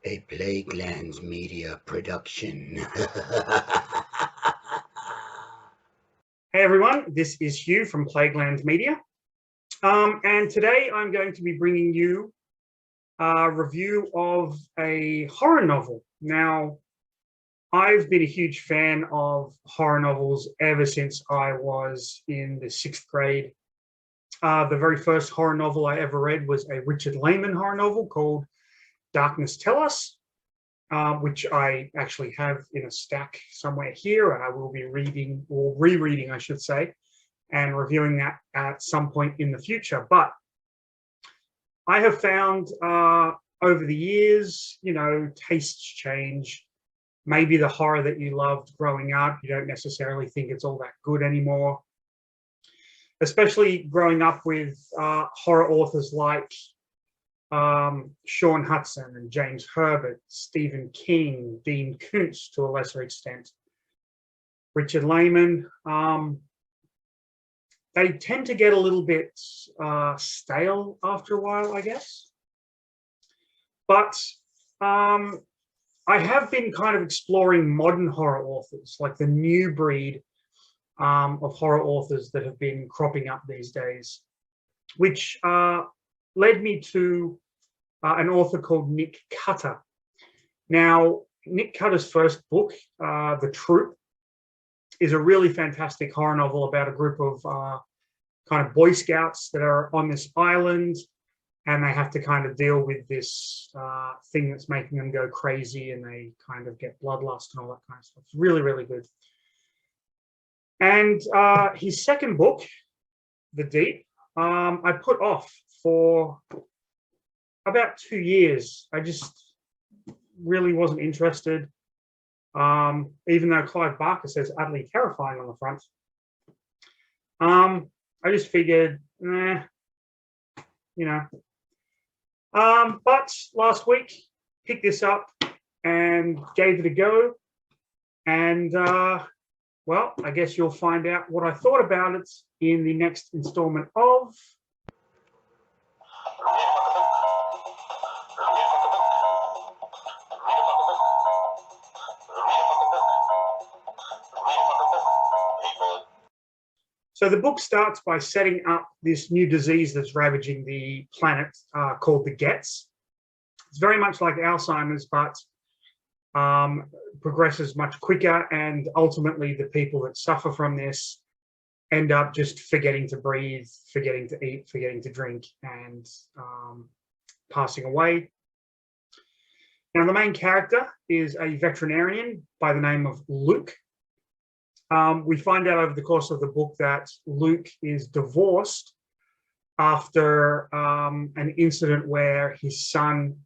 A Plaguelands Media production. Hey everyone, this is Hugh from Plaguelands Media, and today I'm going to be bringing you a review of a horror novel. Now, I've been a huge fan of horror novels ever since I was in the 6th grade. The very first horror novel I ever read was a Richard Lehman horror novel called Darkness Tell Us, which I actually have in a stack somewhere here, and I will be reading, or rereading, I should say, and reviewing that at some point in the future. But I have found over the years, tastes change. Maybe the horror that you loved growing up, you don't necessarily think it's all that good anymore. Especially growing up with horror authors like Sean Hudson and James Herbert, Stephen King, Dean Koontz to a lesser extent, Richard Lehman. They tend to get a little bit stale after a while, I guess. But I have been kind of exploring modern horror authors, like the new breed of horror authors that have been cropping up these days, which led me to an author called Nick Cutter. Now, Nick Cutter's first book, The Troop, is a really fantastic horror novel about a group of kind of Boy Scouts that are on this island, and they have to kind of deal with this thing that's making them go crazy, and they kind of get bloodlust and all that kind of stuff. It's really, really good. And his second book, The Deep, I put off for about 2 years. I just really wasn't interested, even though Clive Barker says utterly terrifying on the front. I just figured, but last week, picked this up and gave it a go. And, well, I guess you'll find out what I thought about it in the next installment of... So the book starts by setting up this new disease that's ravaging the planet called the Gets. It's very much like Alzheimer's, but progresses much quicker, and ultimately the people that suffer from this end up just forgetting to breathe, forgetting to eat, forgetting to drink, and passing away. Now, the main character is a veterinarian by the name of Luke. We find out over the course of the book that Luke is divorced after an incident where his son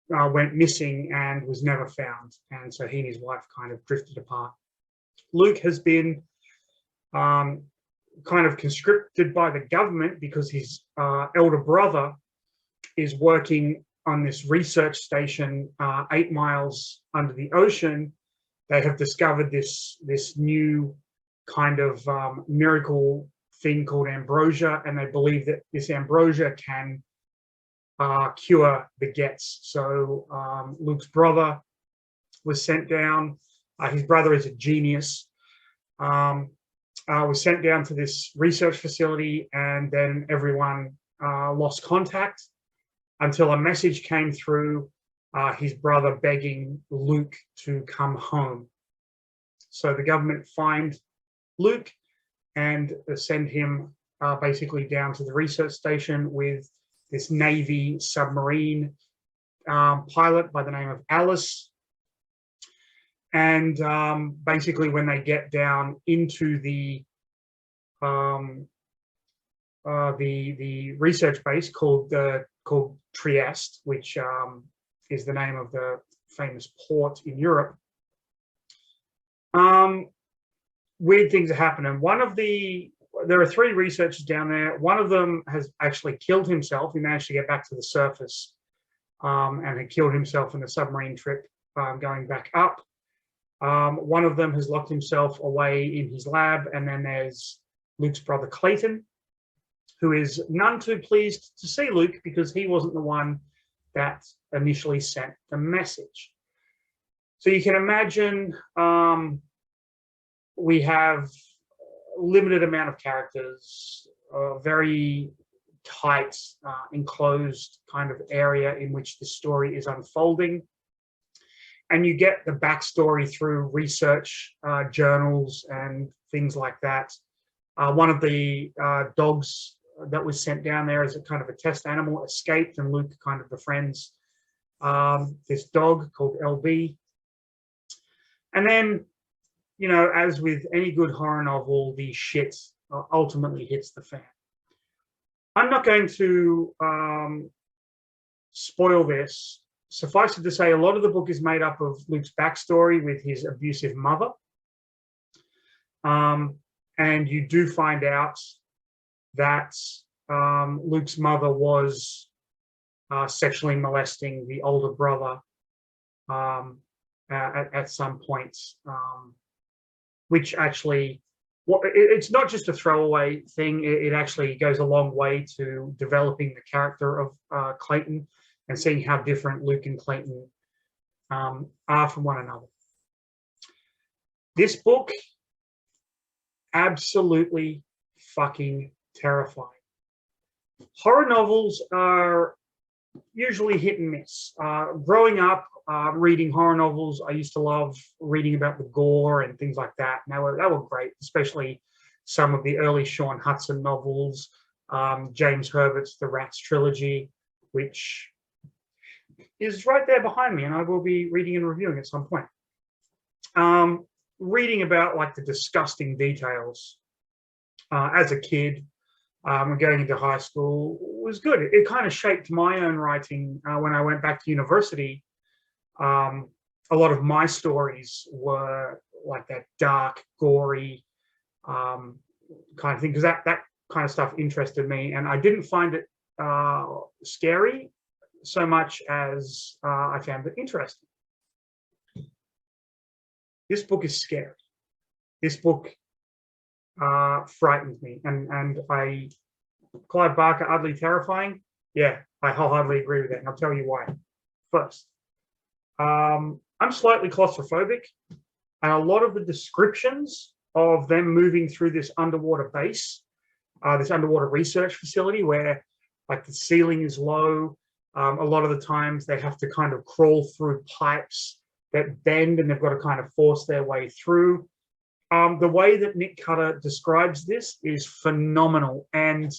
went missing and was never found. And so he and his wife kind of drifted apart. Luke has been kind of conscripted by the government because his elder brother is working on this research station 8 miles under the ocean. They have discovered this new kind of miracle thing called ambrosia, and they believe that this ambrosia can cure the Gets. So Luke's brother was sent down. His brother is a genius. Was sent down to this research facility, and then everyone lost contact until a message came through, his brother begging Luke to come home. So the government find Luke and send him basically down to the research station with this Navy submarine pilot by the name of Alice. And basically when they get down into the research base called Trieste, which is the name of the famous port in Europe, weird things are happening. There are 3 researchers down there. One of them has actually killed himself. He managed to get back to the surface and had killed himself in the submarine trip going back up. One of them has locked himself away in his lab, and then there's Luke's brother Clayton, who is none too pleased to see Luke because he wasn't the one that initially sent the message. So you can imagine we have a limited amount of characters, a very tight, enclosed kind of area in which the story is unfolding. And you get the backstory through research journals and things like that. One of the dogs that was sent down there as a kind of a test animal escaped, and Luke kind of befriends this dog called LB. And then, you know, as with any good horror novel, the shit ultimately hits the fan. I'm not going to spoil this. Suffice it to say, a lot of the book is made up of Luke's backstory with his abusive mother. And you do find out that Luke's mother was sexually molesting the older brother at some point, which actually, it's not just a throwaway thing. It actually goes a long way to developing the character of Clayton and seeing how different Luke and Clayton are from one another. This book, absolutely fucking terrifying. Horror novels are usually hit and miss. Growing up, reading horror novels, I used to love reading about the gore and things like that. And they were great, especially some of the early Sean Hudson novels, James Herbert's The Rats trilogy, which is right there behind me, and I will be reading and reviewing at some point. Reading about like the disgusting details as a kid and going into high school was good. It kind of shaped my own writing when I went back to university. A lot of my stories were like that dark, gory kind of thing, because that kind of stuff interested me, and I didn't find it scary so much as I found it interesting. This book is scary. This book frightened me, and Clive Barker, utterly terrifying. Yeah, I wholeheartedly agree with that, and I'll tell you why. First, I'm slightly claustrophobic, and a lot of the descriptions of them moving through this underwater base, this underwater research facility where like the ceiling is low, a lot of the times they have to kind of crawl through pipes that bend, and they've got to kind of force their way through. The way that Nick Cutter describes this is phenomenal. And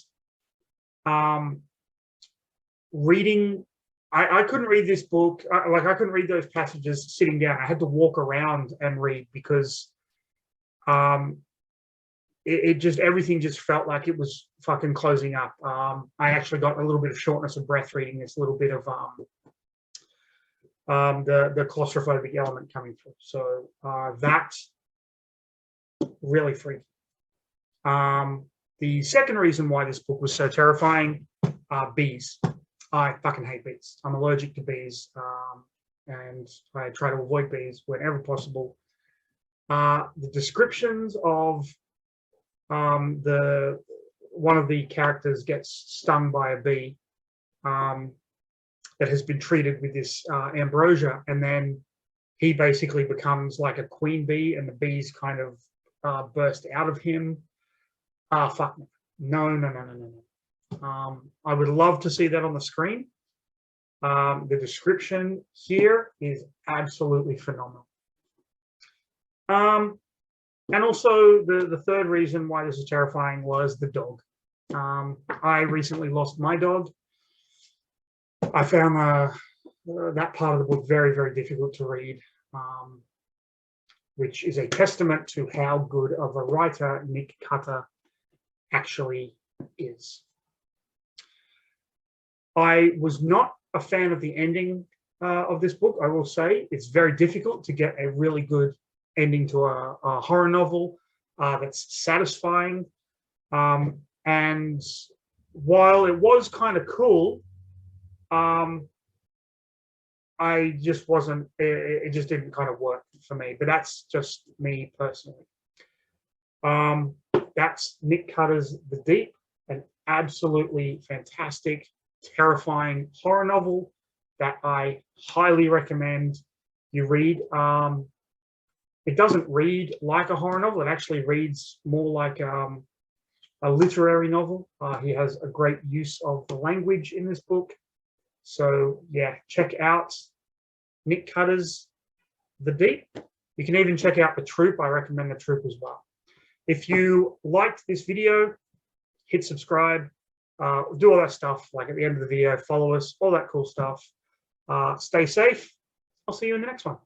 reading, I couldn't read this book, I couldn't read those passages sitting down. I had to walk around and read because it just, everything just felt like it was fucking closing up. I actually got a little bit of shortness of breath reading this, little bit of the claustrophobic element coming through. So that really freaked me. The second reason why this book was so terrifying, bees. I fucking hate bees. I'm allergic to bees, and I try to avoid bees whenever possible. The descriptions of one of the characters gets stung by a bee that has been treated with this ambrosia, and then he basically becomes like a queen bee, and the bees kind of burst out of him. Fuck no. No. I would love to see that on the screen. The description here is absolutely phenomenal. And also the third reason why this is terrifying was the dog. I recently lost my dog. I found that part of the book very, very difficult to read, which is a testament to how good of a writer Nick Cutter actually is. I was not a fan of the ending of this book, I will say. It's very difficult to get a really good ending to a horror novel that's satisfying. And while it was kind of cool, I just wasn't, it just didn't kind of work for me, but that's just me personally. That's Nick Cutter's The Deep, an absolutely fantastic, terrifying horror novel. that I highly recommend you read. It doesn't read like a horror novel. It actually reads more like a literary novel. He has a great use of the language in this book. So yeah, check out Nick Cutter's The Deep. You can even check out The Troop. I recommend The Troop as well. If you liked this video, hit subscribe, do all that stuff, like at the end of the video, follow us, all that cool stuff. Stay safe. I'll see you in the next one.